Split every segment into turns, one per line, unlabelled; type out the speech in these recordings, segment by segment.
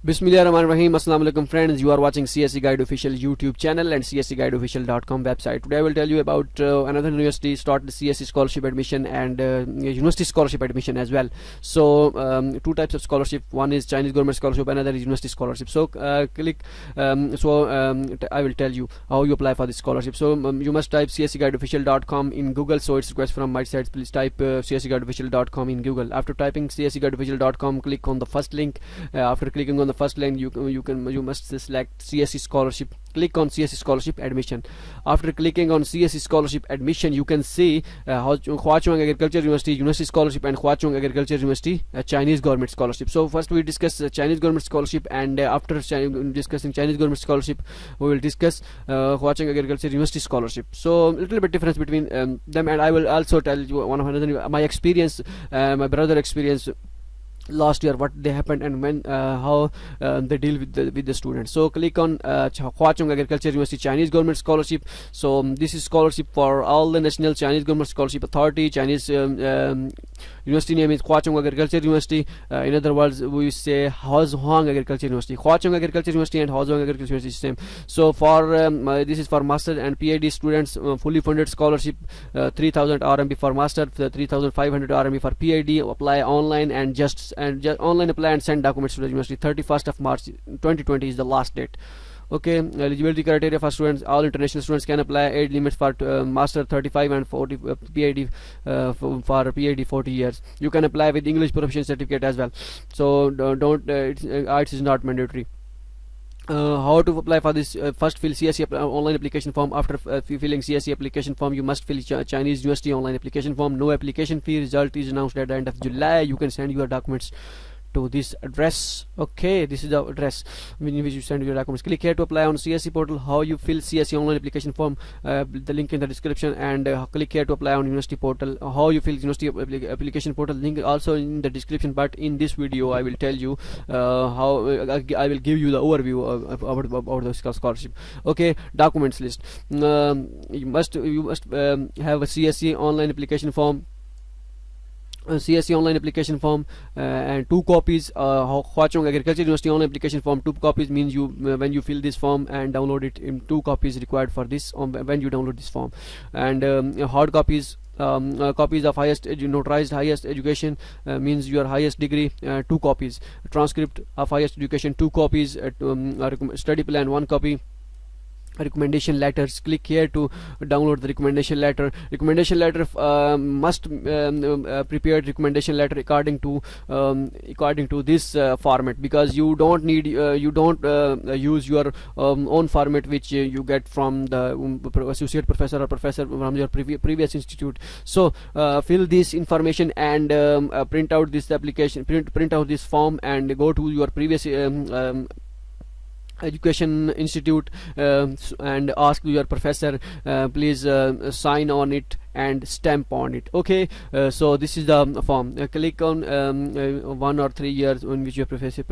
Bismillahirrahmanirrahim. Assalamu alaikum friends, you are watching CSC Guide official YouTube channel and cscguideofficial.com website. Today I will tell you about another university started CSC scholarship admission and university scholarship admission as well. So two types of scholarship, one is Chinese government scholarship, another is university scholarship. So I will tell you how you apply for this scholarship. So you must type cscguideofficial.com in Google. So it's request from my side, please type cscguideofficial.com in Google. After typing cscguideofficial.com, click on the first link. After clicking on the first link, you must select CSC scholarship. Click on CSC scholarship admission. After clicking on CSC scholarship admission, you can see Hauzhoung Agriculture University university scholarship and Hauzhoung Agriculture University Chinese government scholarship. So first we discuss Chinese government scholarship, and after discussing Chinese government scholarship, we will discuss Hauzhoung Agriculture University scholarship. So a little bit difference between them, and I will also tell you one of another my experience, my brother experience last year, what they happened and when how they deal with the students. So click on Hauzhoung Agriculture University Chinese government scholarship. So this is scholarship for all the national Chinese government scholarship authority. Chinese university name is Hauzhoung Agriculture University. In other words, we say Hauzhoung Agriculture University. Hauzhoung Agriculture University and Hauzhoung Agriculture University is same. So for this is for master and PhD students, fully funded scholarship, 3000 RMB for master, 3500 RMB for PhD. Apply online and just online apply and send documents to the university. 31st of March 2020 is the last date. Okay, eligibility criteria for students: all international students can apply. Age limits for master 35 and 40, PhD for PhD 40 years. You can apply with English proficiency certificate as well. So don't IELTS is not mandatory. How to apply for this? First fill CSC online application form. After filling CSC application form, you must fill Chinese university online application form. No application fee. Result is announced at the end of July. You can send your documents to this address. Okay, this is the address in which you send your documents. Click here to apply on CSC portal. How you fill CSC online application form, the link in the description, and click here to apply on university portal. How you fill university application portal, link also in the description. But in this video I will tell you how I will give you the overview about the scholarship. Okay, documents list. You must have a CSC online application form, CSC online application form, and 2 copies. Hauzhoung Agriculture University online application form, 2 copies means you when you fill this form and download it, in 2 copies required for this when you download this form. And hard copies, copies of highest notarized highest education, means your highest degree, 2 copies. Transcript of highest education, 2 copies. Study plan, 1 copy. Recommendation letters. Click here to download the recommendation letter. Recommendation letter must prepared recommendation letter according to this format, because you don't need use your own format which you get from the associate professor or professor from your previous institute. So fill this information and print out this application, print out this form, and go to your previous education institute and ask your professor, please sign on it and stamp on it. Okay, so this is the form. Click on 1 or 3 years in which your professor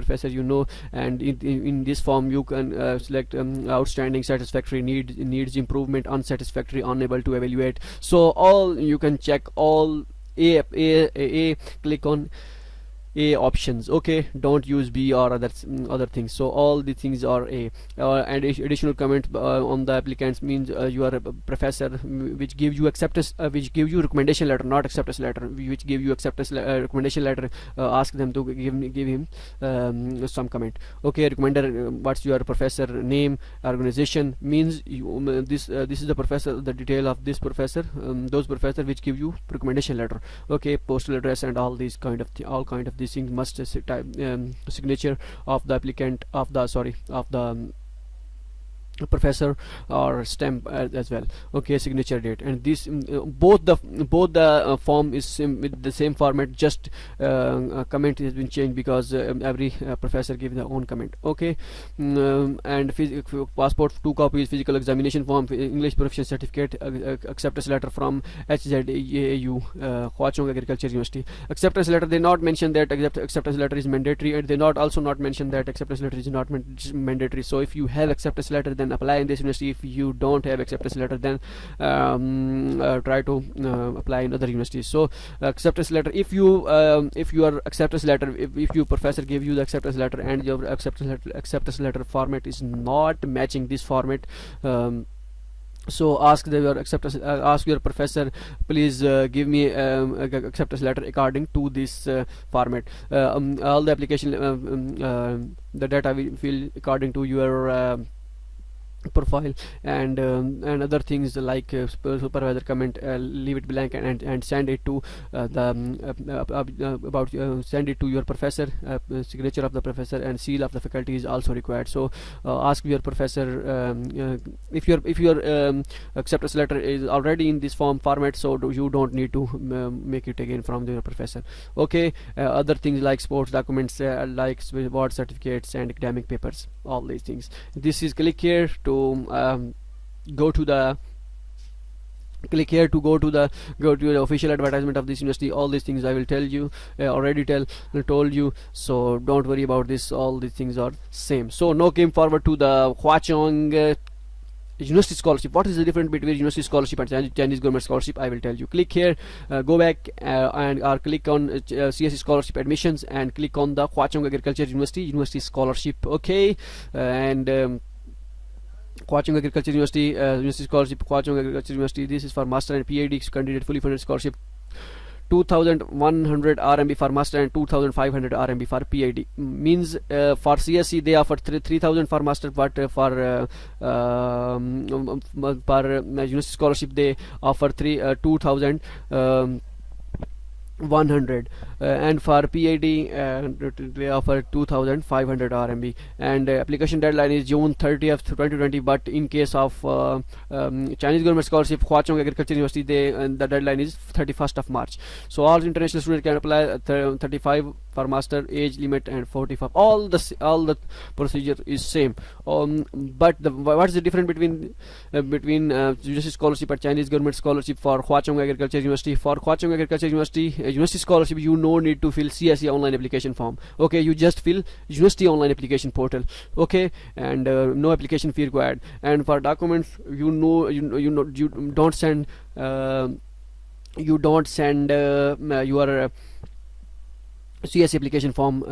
and in this form you can select outstanding, satisfactory, needs improvement, unsatisfactory, unable to evaluate. So all you can check all A. Click on A options. Okay, don't use B or other things. So all the things are A. And additional comment on the applicants means you are a professor which gives you acceptance, which give you recommendation letter, not acceptance letter, which give you acceptance recommendation letter. Ask them to give him some comment. Okay, recommender, what's your professor name, organization, means this is the professor, the detail of this professor, those professor which give you recommendation letter. Okay, postal address and all these kind of these things must signature of the applicant, of the professor, or stamp as well. Okay, signature date, and this both the form is with the same format, just comment has been changed because every professor gives their own comment. Okay, and passport, 2 copies. Physical examination form, English proficiency certificate, acceptance letter from HZAU, Hauzhoung Agriculture University. Acceptance letter, they not mention that acceptance letter is mandatory, and they also not mention that acceptance letter is not mandatory. So if you have acceptance letter, then can apply in this university. If you don't have acceptance letter, then try to apply in other universities. So acceptance letter, if your acceptance letter, if your professor gave you the acceptance letter and your acceptance letter format is not matching this format, so ask your professor, please give me acceptance letter according to this format. All the application the data will fill according to your profile, and other things like supervisor comment, leave it blank and send it to send it to your professor. Signature of the professor and seal of the faculty is also required. So ask your professor if your acceptance letter is already in this format, so you don't need to make it again from your professor. Okay, other things like sports documents, like award certificates and academic papers, all these things. This is click here to go to the official advertisement of this university. All these things I will tell you, already told you, so don't worry about this. All these things are same. So now came forward to the Hauzhoung university scholarship. What is the difference between university scholarship and Chinese government scholarship? I will tell you. Click here, go back or click on CSC scholarship admissions and click on the Hauzhoung Agriculture University scholarship. Okay, and Hauzhoung Agriculture University scholarship. Hauzhoung Agriculture University, this is for master and PhD candidate fully funded scholarship. 2,100 RMB for master and 2,500 RMB for PhD. Means for CSC they offer 3,000 for master, but for university scholarship they offer 2,000 100, and for PhD they offer 2,500 RMB, and application deadline is June 30th 2020. But in case of Chinese government scholarship Hauzhoung Agriculture University, the deadline is 31st of March. So all international students can apply. 35 for master, age limit, and 45. All the procedure is same. But what's the difference between university scholarship and Chinese government scholarship for Hauzhoung Agriculture University? For Hauzhoung Agriculture University scholarship, you no need to fill CSE online application form. Okay, you just fill university online application portal. Okay, and no application fee required. And for documents, you don't send your CS application form.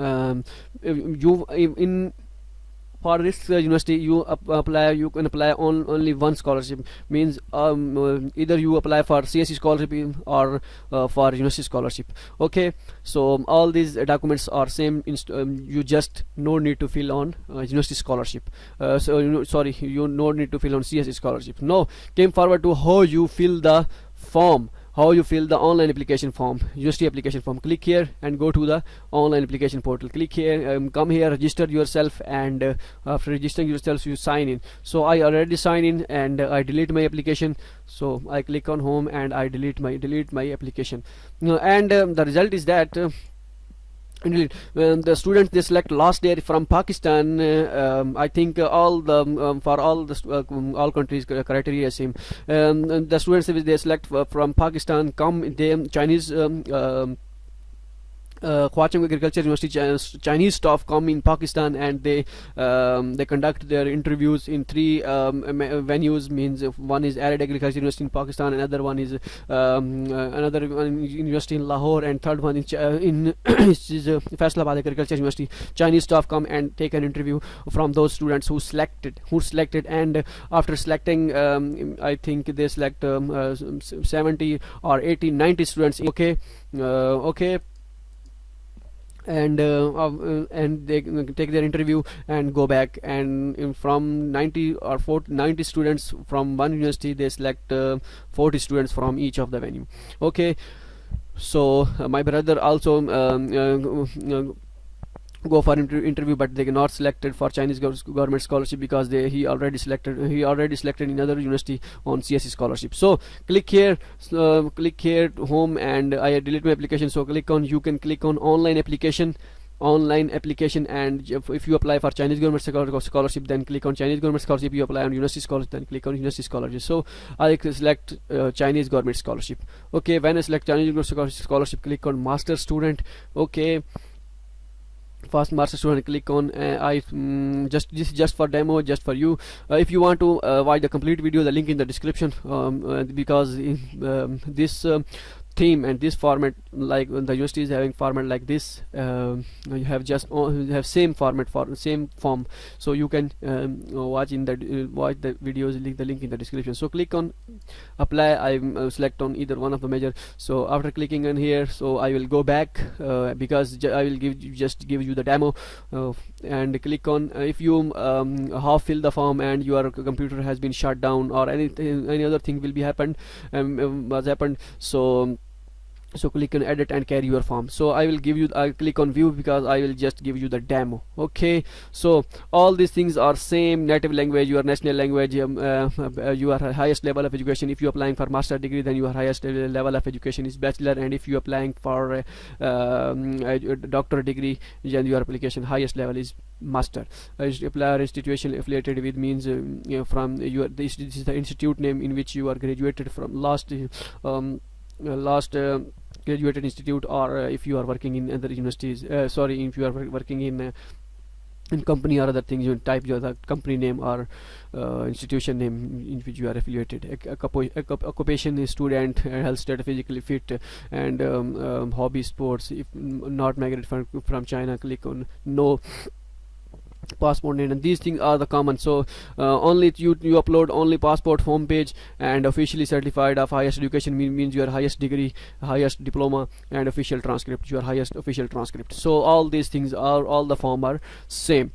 For this university you can apply on only one scholarship. Means either you apply for CSE scholarship or for university scholarship. Okay, so all these documents are same. You just no need to fill on university scholarship. You no need to fill on CSE scholarship. Now came forward to how you fill the form, how you fill the online application form, university application form. Click here and go to the online application portal. Click here, come here, register yourself, and after registering yourself you sign in. So I already sign in and I delete my application. So I click on home and I delete my application. And the result is that when the students they select last year from Pakistan, I think all countries criteria same. The students they select from Pakistan come Chinese Hauzhoung Agriculture University Chinese staff come in Pakistan, and they conduct their interviews in 3 venues. Means one is Arid Agriculture University in Pakistan, another one is another one university in Lahore, and third one in Faisalabad Agriculture University. Chinese staff come and take an interview from those students who selected, and after selecting I think they select 70 or 80 90 students. Okay, and they take their interview and go back, and from 90 or 90 students from one university they select 40 students from each of the venue. Okay, so my brother also go for interview, but they not selected for Chinese government scholarship because he already selected in another university on CSE scholarship. So click here home, and I delete my application. So you can click on online application, and if you apply for Chinese government scholarship, then click on Chinese government scholarship. You apply on university scholarship, then click on university scholarship. So I select Chinese government scholarship. Okay, when I select Chinese government scholarship, click on master student. Okay, fast master student, click on just this is just for demo, just for you. If you want to watch the complete video, the link in the description, because this theme and this format, like when the university is having format like this, you have just you have same format for same form, so you can watch in the watch the videos, the link in the description. So click on apply. I select on either one of the measure. So after clicking on here, so I will go back because I will just give you the demo, and click on if you half fill the form and your computer has been shut down or any other thing will be happened, was happened. So click on edit and carry your form. So I will give you, I'll click on view because I will just give you the demo. Okay, so all these things are same: native language, your national language, your highest level of education. If you are applying for master degree, then your highest level of education is bachelor, and if you are applying for a doctor degree, then your application highest level is master. Apply institution affiliated with means you know, from your this is the institute name in which you are graduated from last graduated institute, or if you are working in other universities, sorry, if you are working in company or other things, you type your the company name or institution name in which you are affiliated. Occupation is student, health state physically fit, and hobby sports. If not migrated from China, click on no. Passport name, and these things are the common. So only you upload only passport, home page, and officially certified of highest education means your highest degree, highest diploma, and official transcript, your highest official transcript. So all these things are, all the form are same.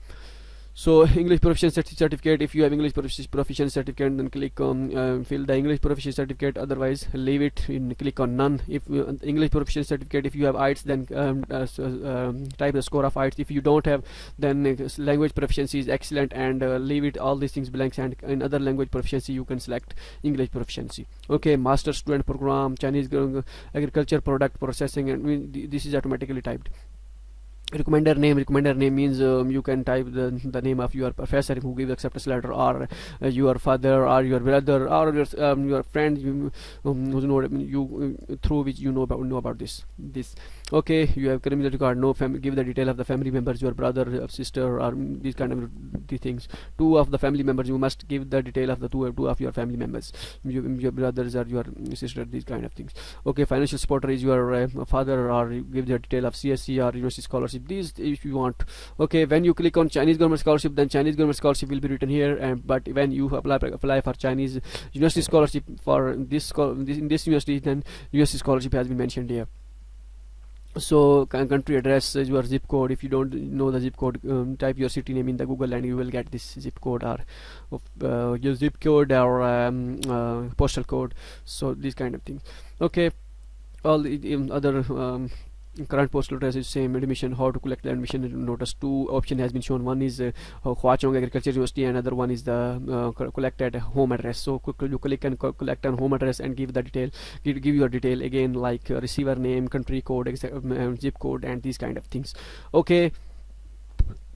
So English proficiency certificate, if you have English proficiency certificate, then click on fill the English proficiency certificate, otherwise leave it in, click on none. If English proficiency certificate, if you have IELTS, then type the score of IELTS. If you don't have, then language proficiency is excellent, and leave it all these things blanks, and in other language proficiency you can select English proficiency. Okay, master student program, Chinese agriculture product processing, and this is automatically typed. Recommender name means you can type the name of your professor who gives acceptance letter, or your father or your brother or your friend who's know you through which you know about this. Okay, you have criminal record, no give the detail of the family members, your brother, sister, or these kind of the things. Two of the family members, you must give the detail of the two of your family members, your brothers or your sister, these kind of things. Okay, financial supporter is your father, or give the detail of CSC or university scholarship, these if you want. Okay, when you click on Chinese government scholarship, then Chinese government scholarship will be written here, and but when you apply for Chinese university scholarship for this in this university, then university scholarship has been mentioned here. So country address is your zip code. If you don't know the zip code, type your city name in the Google and you will get this zip code, or your zip code, or postal code. So these kind of things. Okay, all the other current postal address is same. Admission, how to collect the admission notice. Two option has been shown. One is Hauzhoung Agriculture University, and another one is the collect at home address. So you click and collect on home address and give the detail, give your detail again, like receiver name, country code, zip code, and these kind of things. Okay,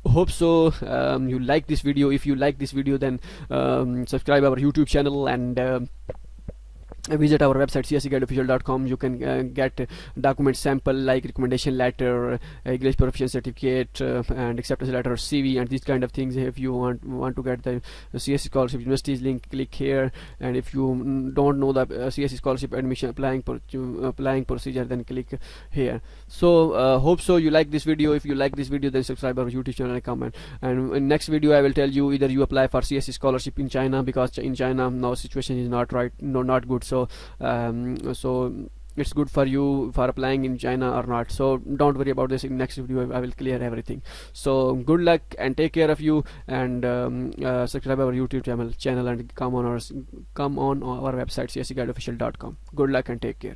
hope so you like this video. If you like this video, then subscribe our YouTube channel, and visit our website cscguideofficial.com. You can get document sample like recommendation letter, English proficiency certificate, and acceptance letter, CV, and these kind of things. If you want to get the CSC scholarship universities link, click here. And if you don't know the CSC scholarship admission applying procedure, then click here. So hope so you like this video. If you like this video, then subscribe our YouTube channel and comment. And in next video I will tell you either you apply for CSC scholarship in China, because in China now situation is not right, not good. So it's good for you for applying in China or not. So don't worry about this. In next video I will clear everything. So good luck and take care of you, and subscribe our YouTube channel and come on our website cscguideofficial.com. Good luck and take care.